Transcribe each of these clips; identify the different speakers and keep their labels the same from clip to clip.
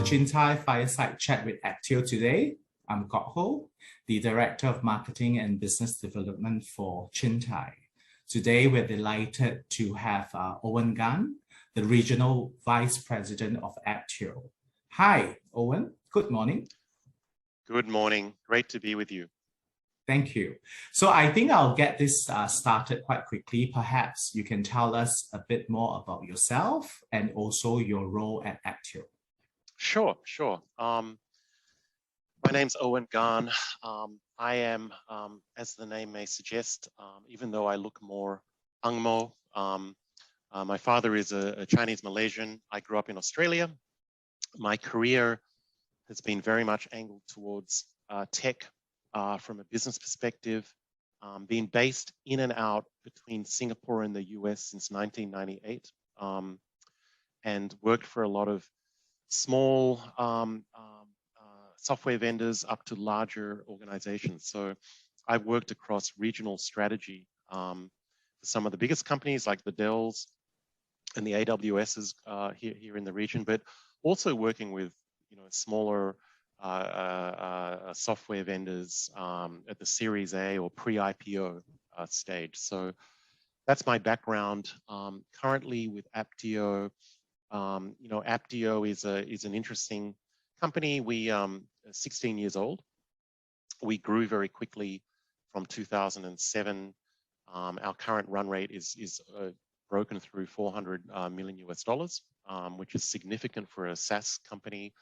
Speaker 1: Chintai fireside chat with Apptio today. I'm Kok Ho, the Director of Marketing and Business Development for Chintai. Today, we're delighted to have Owen Gan, the Regional Vice President of Apptio. Hi, Owen. Good morning.
Speaker 2: Good morning. Great to be with you.
Speaker 1: Thank you. So I think I'll get this started quite quickly. Perhaps you can tell us a bit more about yourself and also your role at Apptio.
Speaker 2: Sure. My name's Owen Gan. I am, as the name may suggest, even though I look more Ang Mo, my father is a Chinese Malaysian. I grew up in Australia. My career has been very much angled towards tech from a business perspective, being based in and out between Singapore and the US since 1998, and worked for a lot of small software vendors up to larger organizations. So I've worked across regional strategy for some of the biggest companies like the Dells and the AWSs here in the region, but also working with smaller software vendors at the Series A or pre-IPO stage. So that's my background. Currently with Apptio, Apptio is an interesting company. We 16 years old. We grew very quickly from 2007. Our current run rate is broken through $400 million US, which is significant for a SaaS company.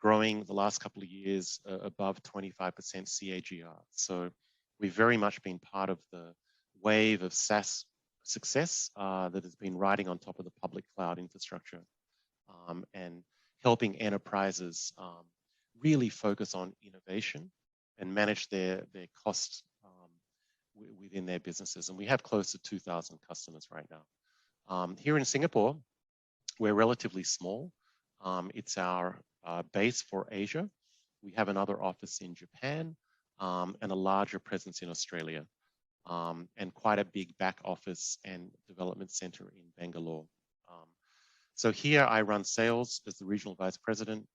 Speaker 2: Growing the last couple of years above 25% CAGR. So we've very much been part of the wave of SaaS success that has been riding on top of the public cloud infrastructure and helping enterprises really focus on innovation and manage their costs within their businesses. And we have close to 2,000 customers right now. Here in Singapore, we're relatively small. It's our base for Asia. We have another office in Japan and a larger presence in Australia, and quite a big back office and development center in Bangalore. So here I run sales as the regional vice president.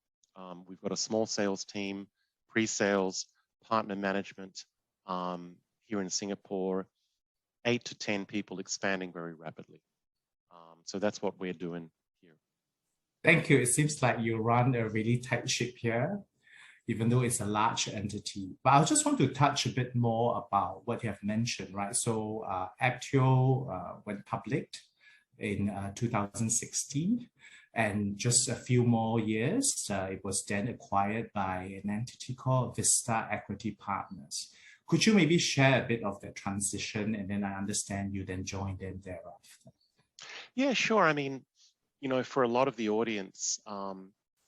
Speaker 2: We've got a small sales team, pre-sales, partner management here in Singapore, 8 to 10 people expanding very rapidly. So that's what we're doing here.
Speaker 1: Thank you. It seems like you run a really tight ship here, even though it's a large entity. But I just want to touch a bit more about what you have mentioned, right? So Apptio went public in 2016, and just a few more years, it was then acquired by an entity called Vista Equity Partners. Could you maybe share a bit of the transition, and then I understand you then joined them thereafter?
Speaker 2: Yeah, sure. I mean, for a lot of the audience,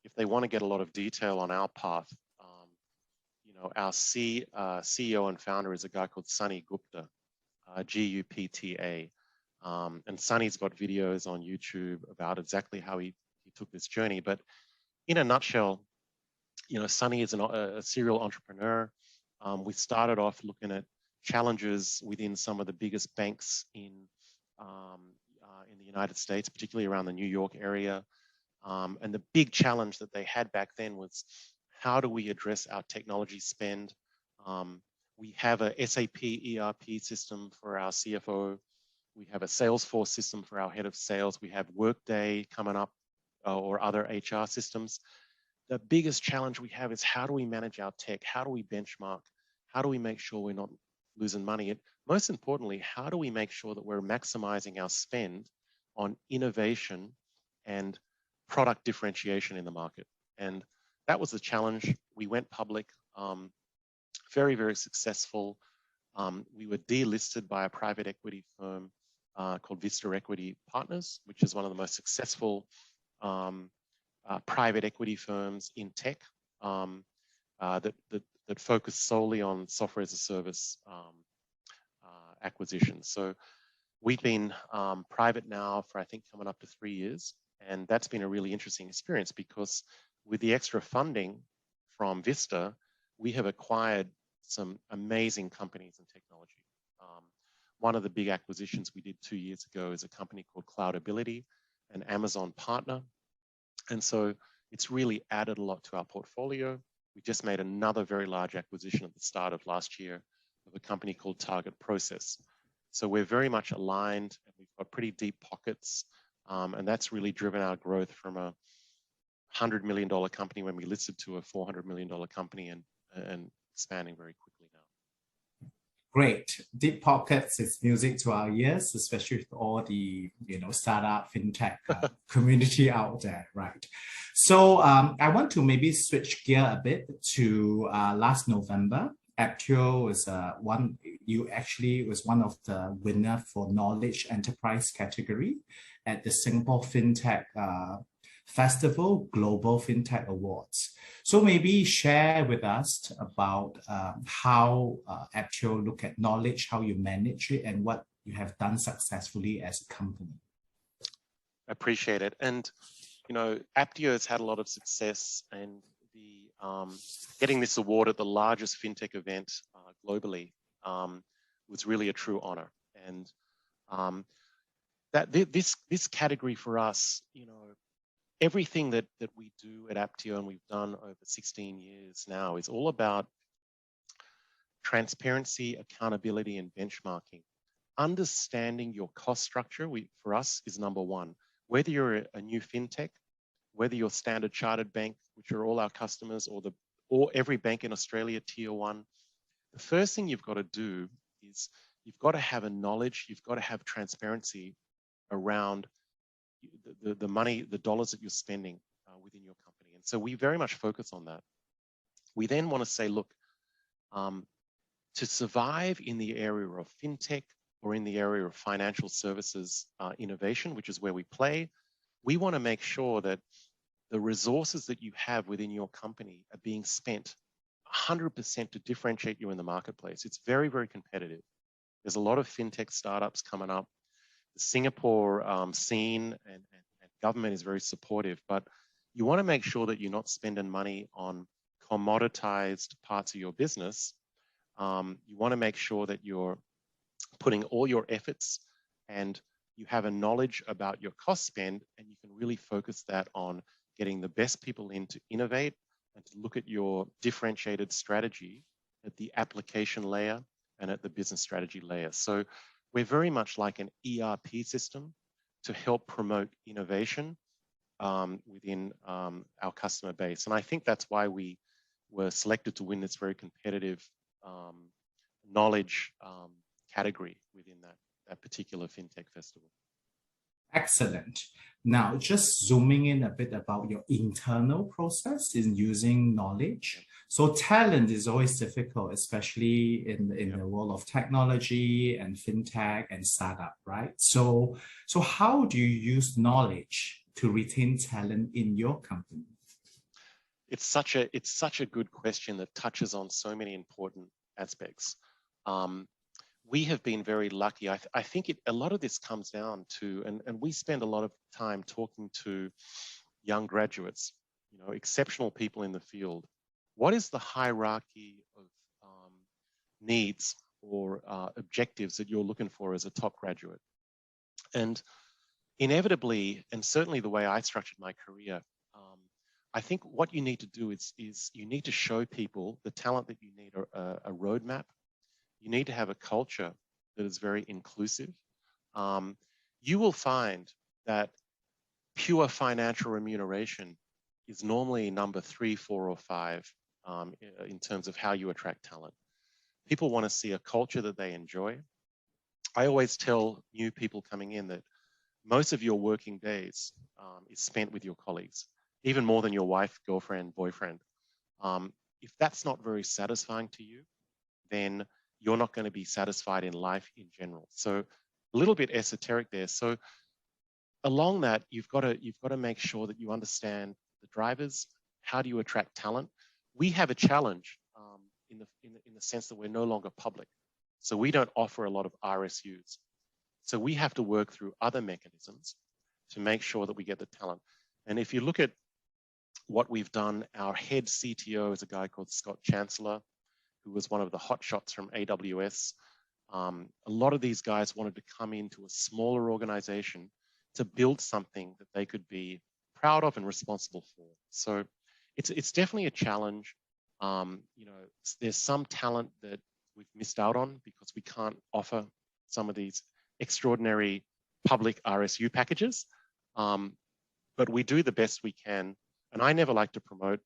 Speaker 2: if they want to get a lot of detail on our path, our CEO and founder is a guy called Sunny Gupta, Gupta. And Sunny's got videos on YouTube about exactly how he took this journey. But in a nutshell, Sunny is a serial entrepreneur. We started off looking at challenges within some of the biggest banks in the United States, particularly around the New York area. And the big challenge that they had back then was, how do we address our technology spend? We have a SAP ERP system for our CFO. We have a Salesforce system for our head of sales. We have Workday coming up or other HR systems. The biggest challenge we have is, how do we manage our tech? How do we benchmark? How do we make sure we're not losing money? And most importantly, how do we make sure that we're maximizing our spend on innovation and product differentiation in the market? And that was the challenge. We went public, very, very successful. We were delisted by a private equity firm called Vista Equity Partners, which is one of the most successful private equity firms in tech that focus solely on software as a service acquisitions. So we've been private now for, I think, coming up to 3 years. And that's been a really interesting experience, because with the extra funding from Vista, we have acquired some amazing companies in technology. One of the big acquisitions we did 2 years ago is a company called Cloudability, an Amazon partner. And so It's really added a lot to our portfolio. We just made another very large acquisition at the start of last year of a company called Target Process. So we're very much aligned, and we've got pretty deep pockets, and that's really driven our growth from a $100 million company when we listed to a $400 million company, and expanding very quickly now.
Speaker 1: Great. Deep pockets is music to our ears, especially with all the startup fintech community out there, right? So I want to maybe switch gear a bit to last November. Apptio was you actually was one of the winner for Knowledge Enterprise category at the Singapore FinTech Festival Global FinTech Awards. So maybe share with us about how Apptio look at knowledge, how you manage it, and what you have done successfully as a company.
Speaker 2: I appreciate it. And, Apptio has had a lot of success, and the getting this award at the largest FinTech event globally was really a true honor. And that this category for us, everything that we do at Apptio, and we've done over 16 years now, is all about transparency, accountability, and benchmarking. Understanding your cost structure, for us, is number one. Whether you're a new fintech, whether you're Standard Chartered Bank, which are all our customers, or every bank in Australia, Tier 1, the first thing you've got to do is you've got to have a knowledge, you've got to have transparency around the money, the dollars that you're spending within your company. And so we very much focus on that. We then want to say, look, to survive in the area of fintech or in the area of financial services innovation, which is where we play, we want to make sure that the resources that you have within your company are being spent 100% to differentiate you in the marketplace. It's very, very competitive. There's a lot of fintech startups coming up. The Singapore scene and government is very supportive, but you want to make sure that you're not spending money on commoditized parts of your business. You want to make sure that you're putting all your efforts and you have a knowledge about your cost spend, and you can really focus that on getting the best people in to innovate and to look at your differentiated strategy at the application layer and at the business strategy layer. So we're very much like an ERP system to help promote innovation within our customer base. And I think that's why we were selected to win this very competitive knowledge category within that particular FinTech festival.
Speaker 1: Excellent. Now, just zooming in a bit about your internal process in using knowledge. So talent is always difficult, especially in the world of technology and fintech and startup, right? So how do you use knowledge to retain talent in your company?
Speaker 2: It's such a good question that touches on so many important aspects. We have been very lucky. I think a lot of this comes down to, and we spend a lot of time talking to young graduates, exceptional people in the field. What is the hierarchy of needs or objectives that you're looking for as a top graduate? And inevitably, and certainly the way I structured my career, I think what you need to do is you need to show people the talent that you need, a roadmap. You need to have a culture that is very inclusive. You will find that pure financial remuneration is normally number 3, 4, or 5 in terms of how you attract talent. People want to see a culture that they enjoy. I always tell new people coming in that most of your working days is spent with your colleagues, even more than your wife, girlfriend, boyfriend. If that's not very satisfying to you, then you're not going to be satisfied in life in general. So a little bit esoteric there. So along that, you've got to make sure that you understand the drivers. How do you attract talent? We have a challenge in the sense that we're no longer public. So we don't offer a lot of RSUs. So we have to work through other mechanisms to make sure that we get the talent. And if you look at what we've done, our head CTO is a guy called Scott Chancellor, who was one of the hot shots from AWS. A lot of these guys wanted to come into a smaller organization to build something that they could be proud of and responsible for. So it's definitely a challenge. You know, there's some talent that we've missed out on because we can't offer some of these extraordinary public RSU packages. But we do the best we can. And I never like to promote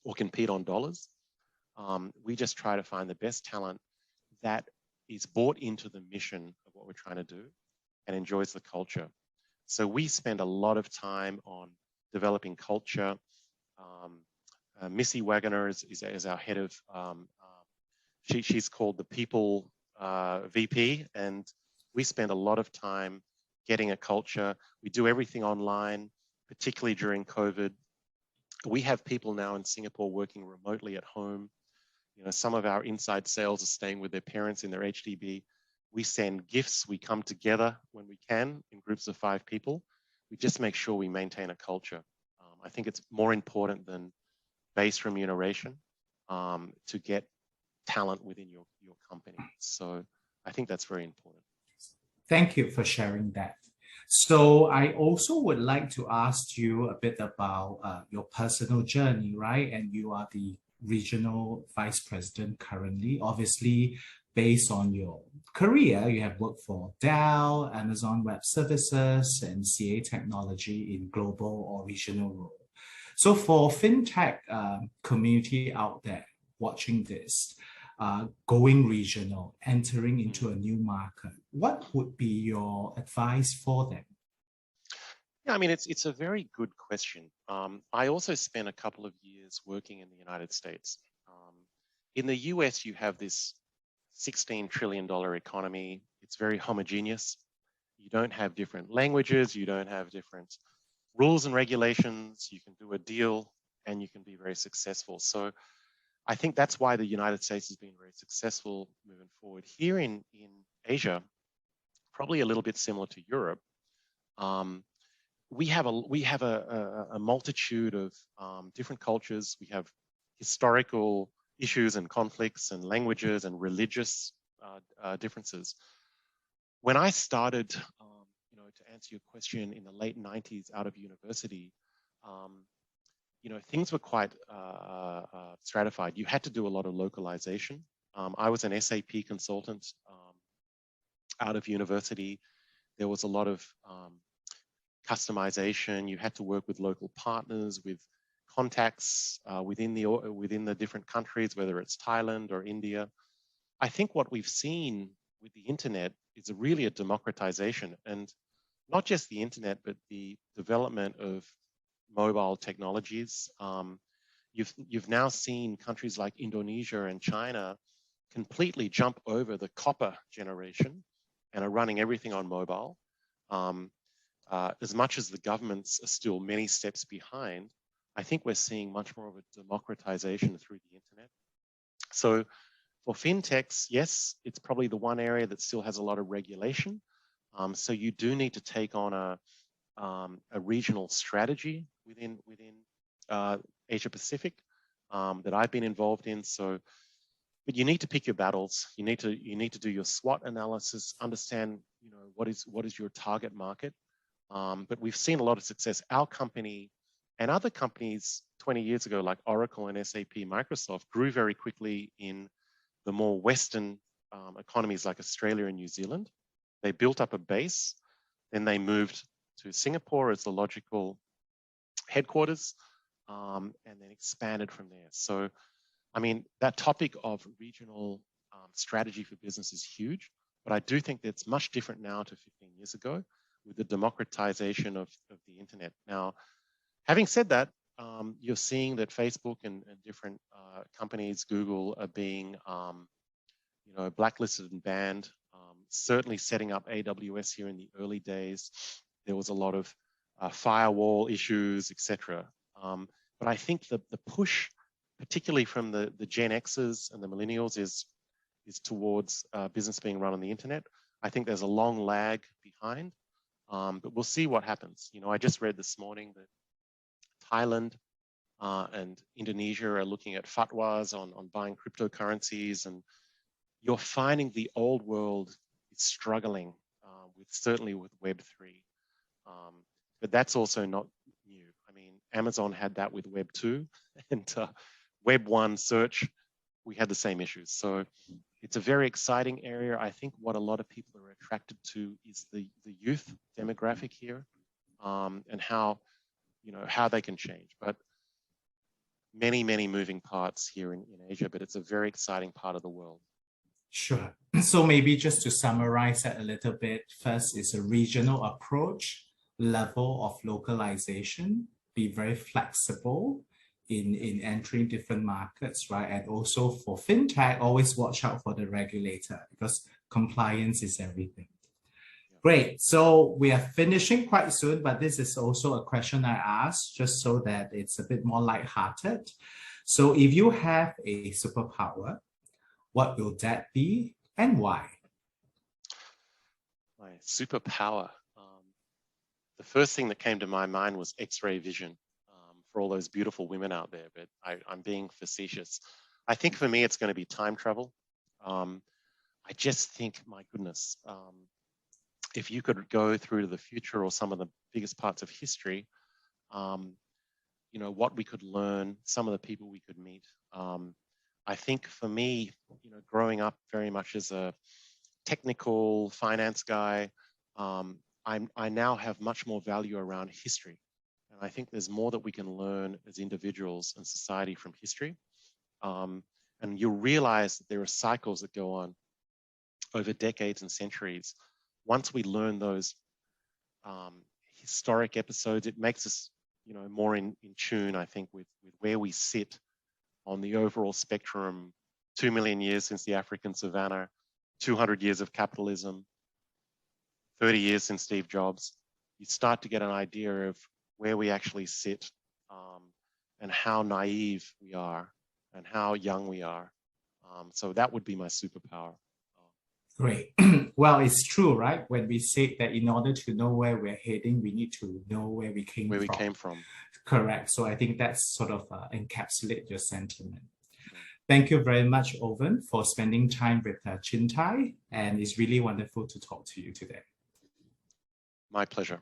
Speaker 2: or compete on dollars. We just try to find the best talent that is bought into the mission of what we're trying to do and enjoys the culture. So we spend a lot of time on developing culture. Missy Wagoner is our head of, she's called the People VP, and we spend a lot of time getting a culture. We do everything online, particularly during COVID. We have people now in Singapore working remotely at home. You know, some of our inside sales are staying with their parents in their HDB. We send gifts. We come together when we can in groups of 5 people. We just make sure we maintain a culture. I think it's more important than base remuneration to get talent within your company. So I think that's very important.
Speaker 1: Thank you for sharing that. So I also would like to ask you a bit about your personal journey, right? And you are the regional vice president currently. Obviously, based on your career, you have worked for Dell, Amazon Web Services, and CA Technology in global or regional role. So for fintech community out there watching this, going regional, entering into a new market, what would be your advice for them?
Speaker 2: Yeah, I mean, it's a very good question. I also spent a couple of years working in the United States. In the US, you have this $16 trillion economy. It's very homogeneous. You don't have different languages. You don't have different rules and regulations. You can do a deal and you can be very successful. So I think that's why the United States has been very successful moving forward. Here in Asia, probably a little bit similar to Europe, we have a multitude of different cultures. We have historical issues and conflicts and languages and religious differences. When I started, you know, to answer your question, in the late 90s out of university, you know, things were quite stratified. You had to do a lot of localization. I was an SAP consultant out of university. There was a lot of customization. You had to work with local partners, with contacts within the different countries, whether it's Thailand or India. I think what we've seen with the internet is really a democratization, and not just the internet, but the development of mobile technologies. You've now seen countries like Indonesia and China completely jump over the copper generation and are running everything on mobile. As much as the governments are still many steps behind, I think we're seeing much more of a democratization through the internet. So for fintechs, yes, it's probably the one area that still has a lot of regulation. So you do need to take on a regional strategy within Asia Pacific that I've been involved in. So, but you need to pick your battles. You need to do your SWOT analysis, understand, you know, what is your target market. But we've seen a lot of success. Our company and other companies 20 years ago, like Oracle and SAP, Microsoft, grew very quickly in the more Western economies like Australia and New Zealand. They built up a base, then they moved to Singapore as the logical headquarters, and then expanded from there. So, I mean, that topic of regional strategy for business is huge, but I do think that's much different now to 15 years ago with the democratization of the internet. Now, having said that, you're seeing that Facebook and different companies, Google, are being you know, blacklisted and banned. Certainly setting up AWS here in the early days, there was a lot of firewall issues, etc. But I think the push, particularly from the Gen X's and the millennials, is towards business being run on the internet. I think there's a long lag behind, but we'll see what happens. You know, I just read this morning that Thailand and Indonesia are looking at fatwas on buying cryptocurrencies, and you're finding the old world is struggling certainly with Web3. But that's also not new. Amazon had that with Web 2, and Web 1 search, we had the same issues. So it's a very exciting area. I think what a lot of people are attracted to is the youth demographic here, and how they can change. But many moving parts here in Asia, but it's a very exciting part of the world.
Speaker 1: Sure. So maybe just to summarize that a little bit, first is a regional approach, level of localization, be very flexible in entering different markets, right? And also for fintech, always watch out for the regulator because compliance is everything. Great. So we are finishing quite soon, but this is also a question I asked just so that it's a bit more lighthearted. So if you have a superpower, what will that be and why?
Speaker 2: My superpower. The first thing that came to my mind was X-ray vision for all those beautiful women out there, but I'm being facetious. I think for me, it's going to be time travel. I just think, my goodness, if you could go through to the future or some of the biggest parts of history, what we could learn, some of the people we could meet. I think for me, growing up very much as a technical finance guy, I now have much more value around history. And I think there's more that we can learn as individuals and society from history. And you'll realize that there are cycles that go on over decades and centuries. Once we learn those historic episodes, it makes us, more in tune, I think, with where we sit on the overall spectrum. 2 million years since the African savannah, 200 years of capitalism, 30 years since Steve Jobs. You start to get an idea of where we actually sit, and how naive we are and how young we are. So that would be my superpower.
Speaker 1: Great. Well, it's true, right? When we say that in order to know where we're heading, we need to know where we came from. Correct. So I think that's sort of encapsulate your sentiment. Thank you very much, Owen, for spending time with Chintai, and it's really wonderful to talk to you today.
Speaker 2: My pleasure.